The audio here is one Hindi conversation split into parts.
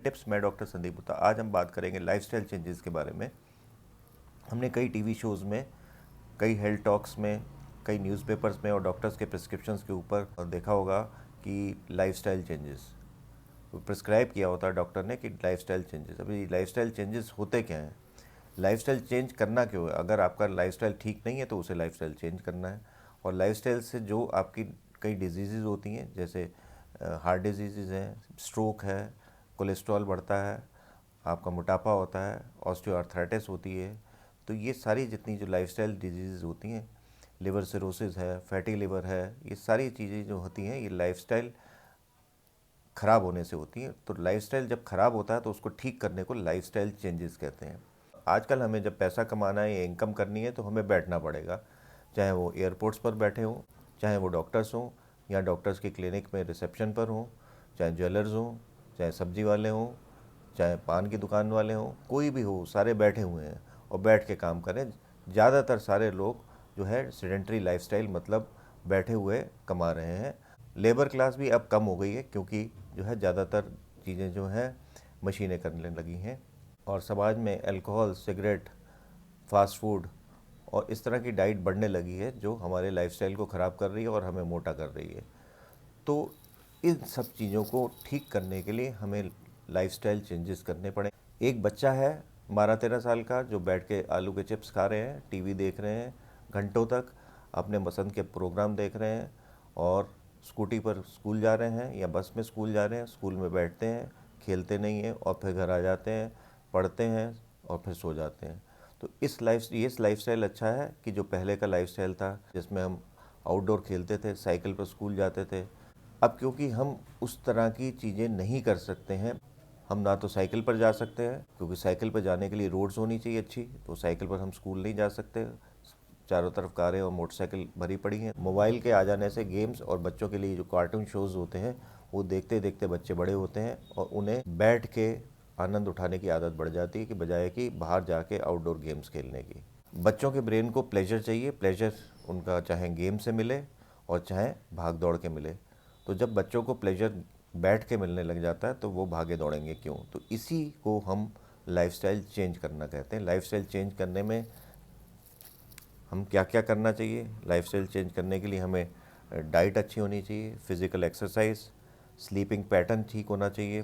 टिप्स। मैं डॉक्टर संदीप गुप्ता। आज हम बात करेंगे लाइफस्टाइल चेंजेस के बारे में। हमने कई टीवी शोज़ में, कई हेल्थ टॉक्स में, कई न्यूज़पेपर्स में और डॉक्टर्स के प्रिस्क्रिप्शंस के ऊपर देखा होगा कि लाइफस्टाइल चेंजेस प्रिस्क्राइब किया होता है डॉक्टर ने कि लाइफस्टाइल चेंजेस। अभी लाइफस्टाइल चेंजेस होते क्या हैं? लाइफस्टाइल चेंज करना क्यों है? अगर आपका लाइफस्टाइल ठीक नहीं है तो उसे लाइफस्टाइल चेंज करना है। और लाइफस्टाइल से जो आपकी कई डिजीज़ होती हैं, जैसे हार्ट डिजीज़ हैं, स्ट्रोक है, कोलेस्ट्रॉल बढ़ता है, आपका मोटापा होता है, ऑस्टियोआर्थराइटिस होती है। तो ये सारी जितनी जो लाइफस्टाइल डिजीज़ होती हैं, लिवर सिरोसिस है, फैटी लिवर है, ये सारी चीज़ें जो होती हैं ये लाइफस्टाइल ख़राब होने से होती हैं। तो लाइफस्टाइल जब ख़राब होता है तो उसको ठीक करने को लाइफस्टाइल चेंजेस कहते हैं। आजकल हमें जब पैसा कमाना है या इनकम करनी है तो हमें बैठना पड़ेगा, चाहे वो एयरपोर्ट्स पर बैठे हों, चाहे वो डॉक्टर्स हों या डॉक्टर्स की क्लिनिक में रिसेप्शन पर हों, चाहे ज्वेलर्स हों, चाहे सब्जी वाले हों, चाहे पान की दुकान वाले हों, कोई भी हो, सारे बैठे हुए हैं और बैठ के काम करें। ज़्यादातर सारे लोग जो है सेडेंटरी लाइफस्टाइल मतलब बैठे हुए कमा रहे हैं। लेबर क्लास भी अब कम हो गई है क्योंकि जो है ज़्यादातर चीज़ें जो हैं मशीनें करने लगी हैं और समाज में अल्कोहल, सिगरेट, फास्ट फूड और इस तरह की डाइट बढ़ने लगी है जो हमारे लाइफस्टाइल को ख़राब कर रही है और हमें मोटा कर रही है। तो इन सब चीज़ों को ठीक करने के लिए हमें लाइफस्टाइल चेंजेस करने पड़े। एक बच्चा है 12-13 साल का जो बैठ के आलू के चिप्स खा रहे हैं, टीवी देख रहे हैं घंटों तक, अपने पसंद के प्रोग्राम देख रहे हैं और स्कूटी पर स्कूल जा रहे हैं या बस में स्कूल जा रहे हैं, स्कूल में बैठते हैं, खेलते नहीं हैं और फिर घर आ जाते हैं, पढ़ते हैं और फिर सो जाते हैं। तो ये लाइफस्टाइल अच्छा है कि जो पहले का लाइफस्टाइल था जिसमें हम आउटडोर खेलते थे, साइकिल पर स्कूल जाते थे। अब क्योंकि हम उस तरह की चीज़ें नहीं कर सकते हैं, हम ना तो साइकिल पर जा सकते हैं क्योंकि साइकिल पर जाने के लिए रोड्स होनी चाहिए अच्छी, तो साइकिल पर हम स्कूल नहीं जा सकते, चारों तरफ कारें और मोटरसाइकिल भरी पड़ी हैं। मोबाइल के आ जाने से गेम्स और बच्चों के लिए जो कार्टून शोज़ होते हैं वो देखते देखते बच्चे बड़े होते हैं और उन्हें बैठ के आनंद उठाने की आदत बढ़ जाती है कि बजाय कि बाहर जाके आउटडोर गेम्स खेलने की। बच्चों के ब्रेन को प्लेजर चाहिए, प्लेजर उनका चाहे गेम से मिले और चाहे भाग दौड़ के मिले। तो जब बच्चों को प्लेजर बैठ के मिलने लग जाता है तो वो भागे दौड़ेंगे क्यों? तो इसी को हम लाइफस्टाइल चेंज करना कहते हैं। लाइफस्टाइल चेंज करने में हम क्या क्या करना चाहिए? लाइफस्टाइल चेंज करने के लिए हमें डाइट अच्छी होनी चाहिए, फिज़िकल एक्सरसाइज, स्लीपिंग पैटर्न ठीक होना चाहिए,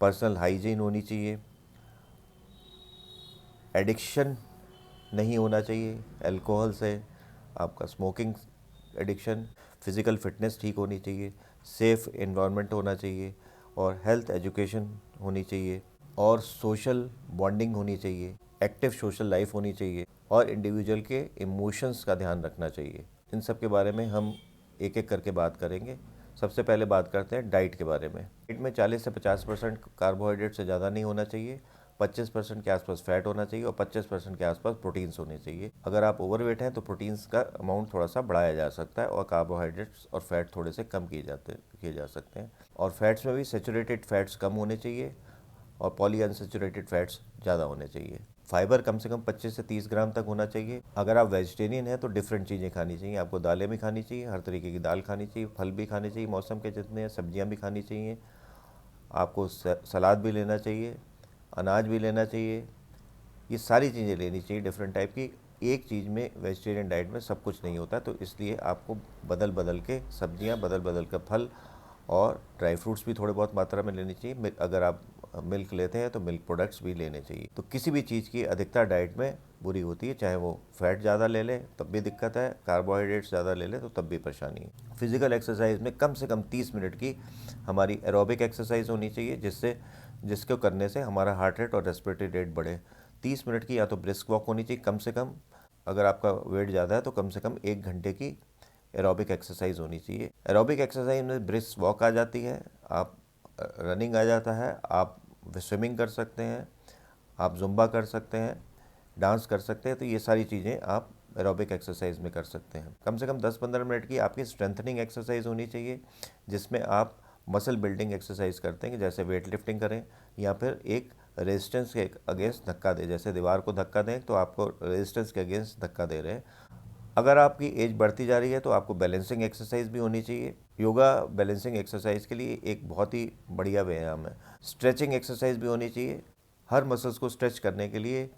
पर्सनल हाइजीन होनी चाहिए, एडिक्शन नहीं होना चाहिए अल्कोहल से, आपका स्मोकिंग एडिक्शन, फिज़िकल फिटनेस ठीक होनी चाहिए, सेफ़ एनवायरनमेंट होना चाहिए और हेल्थ एजुकेशन होनी चाहिए और सोशल बॉन्डिंग होनी चाहिए, एक्टिव सोशल लाइफ होनी चाहिए और इंडिविजुअल के इमोशंस का ध्यान रखना चाहिए। इन सब के बारे में हम एक एक करके बात करेंगे। सबसे पहले बात करते हैं डाइट के बारे में। डाइट में 40 से 50% कार्बोहाइड्रेट से ज़्यादा नहीं होना चाहिए, 25% के आसपास फैट होना चाहिए और 25% के आसपास प्रोटीन्स होने चाहिए। अगर आप ओवरवेट हैं तो प्रोटीन्स का अमाउंट थोड़ा सा बढ़ाया जा सकता है और कार्बोहाइड्रेट्स और फैट थोड़े से कम किए जा सकते हैं। और फैट्स में भी सेचुरेटेड फैट्स कम होने चाहिए और पॉली अनसेचुरेटेड फैट्स ज़्यादा होने चाहिए। फाइबर कम से कम 25 से 30 ग्राम तक होना चाहिए। अगर आप वेजिटेरियन हैं तो डिफरेंट चीज़ें खानी चाहिए, आपको दालें भी खानी चाहिए, हर तरीके की दाल खानी चाहिए, फल भी खाने चाहिए मौसम के जितने हैं, सब्जियां भी खानी चाहिए, आपको सलाद भी लेना चाहिए, अनाज भी लेना चाहिए। ये सारी चीज़ें लेनी चाहिए डिफरेंट टाइप की। एक चीज़ में वेजिटेरियन डाइट में सब कुछ नहीं होता, तो इसलिए आपको बदल बदल के सब्जियां, बदल बदल के फल और ड्राई फ्रूट्स भी थोड़े बहुत मात्रा में लेनी चाहिए। अगर आप मिल्क लेते हैं तो मिल्क प्रोडक्ट्स भी लेने चाहिए। तो किसी भी चीज़ की अधिकता डाइट में बुरी होती है, चाहे वो फैट ज़्यादा ले ले तब भी दिक्कत है, कार्बोहाइड्रेट्स ज़्यादा ले ले तो तब भी परेशानी है। फिजिकल एक्सरसाइज में कम से कम 30 मिनट की हमारी एरोबिक एक्सरसाइज होनी चाहिए जिसको करने से हमारा हार्ट रेट और रेस्पिरेटरी रेट बढ़े। 30 मिनट की या तो ब्रिस्क वॉक होनी चाहिए कम से कम, अगर आपका वेट ज़्यादा है तो कम से कम 1 घंटे की एरोबिक एक्सरसाइज होनी चाहिए। एरोबिक एक्सरसाइज में ब्रिस्क वॉक आ जाती है, आप रनिंग आ जाता है, आप स्विमिंग कर सकते हैं, आप जुम्बा कर सकते हैं, डांस कर सकते हैं। तो ये सारी चीज़ें आप एरोबिक एक्सरसाइज में कर सकते हैं। कम से कम 10-15 मिनट की आपकी स्ट्रेंथनिंग एक्सरसाइज होनी चाहिए जिसमें आप मसल बिल्डिंग एक्सरसाइज करते हैं, जैसे वेट लिफ्टिंग करें या फिर एक रेजिस्टेंस के अगेंस्ट धक्का दें, जैसे दीवार को धक्का दें तो आपको रेजिस्टेंस के अगेंस्ट धक्का दे रहे हैं। अगर आपकी एज बढ़ती जा रही है तो आपको बैलेंसिंग एक्सरसाइज भी होनी चाहिए। योगा बैलेंसिंग एक्सरसाइज के लिए एक बहुत ही बढ़िया व्यायाम है। स्ट्रेचिंग एक्सरसाइज भी होनी चाहिए। हर मसल्स को स्ट्रेच करने के लिए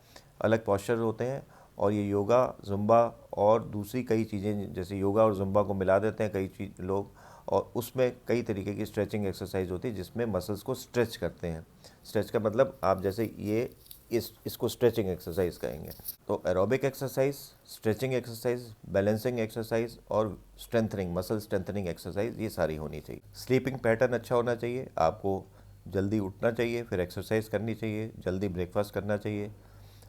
अलग पॉस्चर होते हैं, और ये योगा, जुम्बा और दूसरी कई चीज़ें, जैसे योगा और जुम्बा को मिला देते हैं कई चीज लोग, और उसमें कई तरीके की स्ट्रेचिंग एक्सरसाइज होती है जिसमें मसल्स को स्ट्रेच करते हैं। स्ट्रेच का मतलब आप जैसे ये इसको स्ट्रेचिंग एक्सरसाइज कहेंगे। तो aerobic exercise, stretching exercise, balancing exercise और स्ट्रेंथनिंग, मसल स्ट्रेंथनिंग एक्सरसाइज, ये सारी होनी चाहिए। स्लीपिंग पैटर्न अच्छा होना चाहिए। आपको जल्दी उठना चाहिए, फिर एक्सरसाइज करनी चाहिए, जल्दी ब्रेकफास्ट करना चाहिए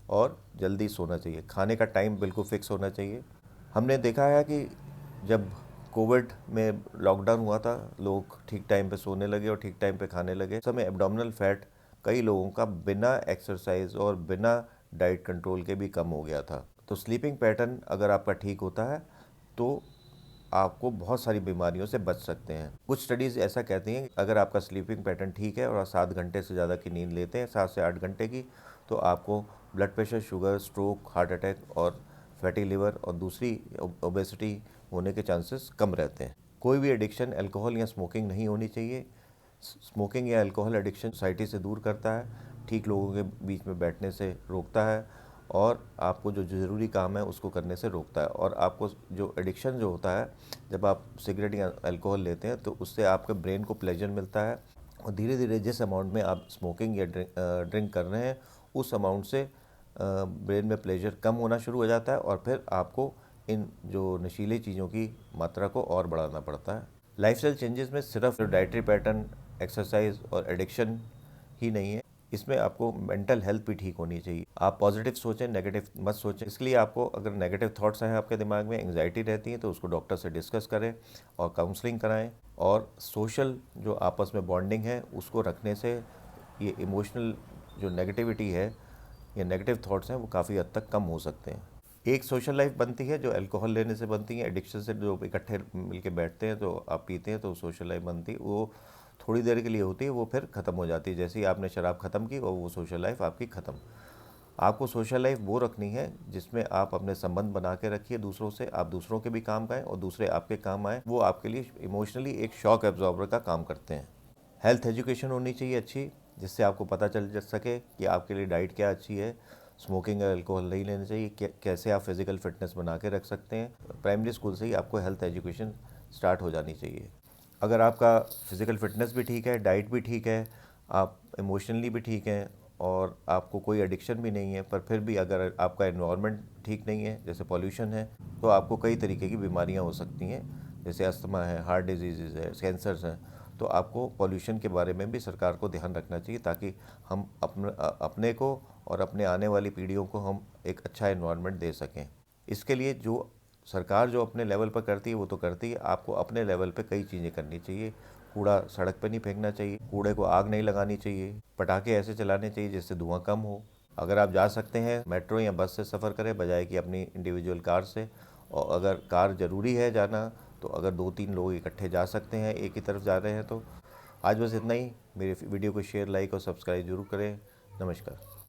और जल्दी सोना चाहिए। खाने का टाइम बिल्कुल फिक्स होना चाहिए। हमने देखा है कि जब कोविड में लॉकडाउन हुआ था, लोग ठीक टाइम पे सोने लगे और ठीक टाइम पे खाने लगे। उस समय एब्डोमिनल फैट कई लोगों का बिना एक्सरसाइज और बिना डाइट कंट्रोल के भी कम हो गया था। तो स्लीपिंग पैटर्न अगर आपका ठीक होता है तो आपको बहुत सारी बीमारियों से बच सकते हैं। कुछ स्टडीज़ ऐसा कहती हैं कि अगर आपका स्लीपिंग पैटर्न ठीक है और आप 7 घंटे से ज़्यादा की नींद लेते हैं, 7 से 8 घंटे की, तो आपको blood pressure, sugar, stroke, heart attack और फैटी लिवर और दूसरी ओबेसिटी होने के चांसेस कम रहते हैं। कोई भी एडिक्शन, अल्कोहल या स्मोकिंग नहीं होनी चाहिए। स्मोकिंग या अल्कोहल एडिक्शन सोसाइटी से दूर करता है, ठीक लोगों के बीच में बैठने से रोकता है, और आपको जो ज़रूरी काम है उसको करने से रोकता है। और आपको जो एडिक्शन जो होता है, जब आप सिगरेट या अल्कोहल लेते हैं तो उससे आपके ब्रेन को प्लेजर मिलता है, और धीरे धीरे जिस अमाउंट में आप स्मोकिंग या ड्रिंक कर रहे हैं उस अमाउंट से ब्रेन में प्लेजर कम होना शुरू हो जाता है, और फिर आपको इन जो नशीली चीज़ों की मात्रा को और बढ़ाना पड़ता है। लाइफस्टाइल चेंजेस में सिर्फ डाइटरी पैटर्न, एक्सरसाइज और एडिक्शन ही नहीं है, इसमें आपको मेंटल हेल्थ भी ठीक होनी चाहिए। आप पॉजिटिव सोचें, नेगेटिव मत सोचें। इसके लिए आपको, अगर नेगेटिव थॉट्स हैं आपके दिमाग में, एंग्जाइटी रहती है, तो उसको डॉक्टर से डिस्कस करें और काउंसलिंग कराएं। और सोशल जो आपस में बॉन्डिंग है उसको रखने से ये इमोशनल जो नेगेटिविटी है या नेगेटिव थॉट्स हैं वो काफ़ी हद तक कम हो सकते हैं। एक सोशल लाइफ बनती है जो अल्कोहल लेने से बनती है, एडिक्शन से जो इकट्ठे मिलके बैठते हैं तो आप पीते हैं, तो सोशल लाइफ बनती है, वो थोड़ी देर के लिए होती है, वो फिर ख़त्म हो जाती है। जैसे ही आपने शराब ख़त्म की और वो सोशल लाइफ आपकी ख़त्म। आपको सोशल लाइफ वो रखनी है जिसमें आप अपने संबंध बना के रखिए दूसरों से, आप दूसरों के भी काम आएँ और दूसरे आपके काम आएँ। वो आपके लिए इमोशनली एक शॉक एब्जॉर्बर का काम करते हैं। हेल्थ एजुकेशन होनी चाहिए अच्छी, जिससे आपको पता चल सके कि आपके लिए डाइट क्या अच्छी है, स्मोकिंग और अल्कोहल नहीं लेना चाहिए, कैसे आप फिज़िकल फिटनेस बना के रख सकते हैं। प्राइमरी स्कूल से ही आपको हेल्थ एजुकेशन स्टार्ट हो जानी चाहिए। अगर आपका फिज़िकल फिटनेस भी ठीक है, डाइट भी ठीक है, आप इमोशनली भी ठीक हैं और आपको कोई एडिक्शन भी नहीं है, पर फिर भी अगर आपका एनवायरनमेंट ठीक नहीं है, जैसे पॉल्यूशन है, तो आपको कई तरीके की बीमारियां हो सकती हैं, जैसे अस्थमा है, हार्ट डिजीज़ है, कैंसर्स हैं। तो आपको पॉल्यूशन के बारे में भी सरकार को ध्यान रखना चाहिए, ताकि हम अपने को और अपने आने वाली पीढ़ियों को हम एक अच्छा एनवायरनमेंट दे सकें। इसके लिए जो सरकार जो अपने लेवल पर करती है वो तो करती है, आपको अपने लेवल पे कई चीज़ें करनी चाहिए। कूड़ा सड़क पे नहीं फेंकना चाहिए, कूड़े को आग नहीं लगानी चाहिए, पटाखे ऐसे चलाने चाहिए जिससे धुआं कम हो। अगर आप जा सकते हैं मेट्रो या बस से सफ़र करें बजाय कि अपनी इंडिविजुअल कार से। और अगर कार ज़रूरी है जाना, तो अगर 2-3 लोग इकट्ठे जा सकते हैं, एक ही तरफ जा रहे हैं तो। आज बस इतना ही। मेरे वीडियो को शेयर, लाइक और सब्सक्राइब जरूर करें। नमस्कार।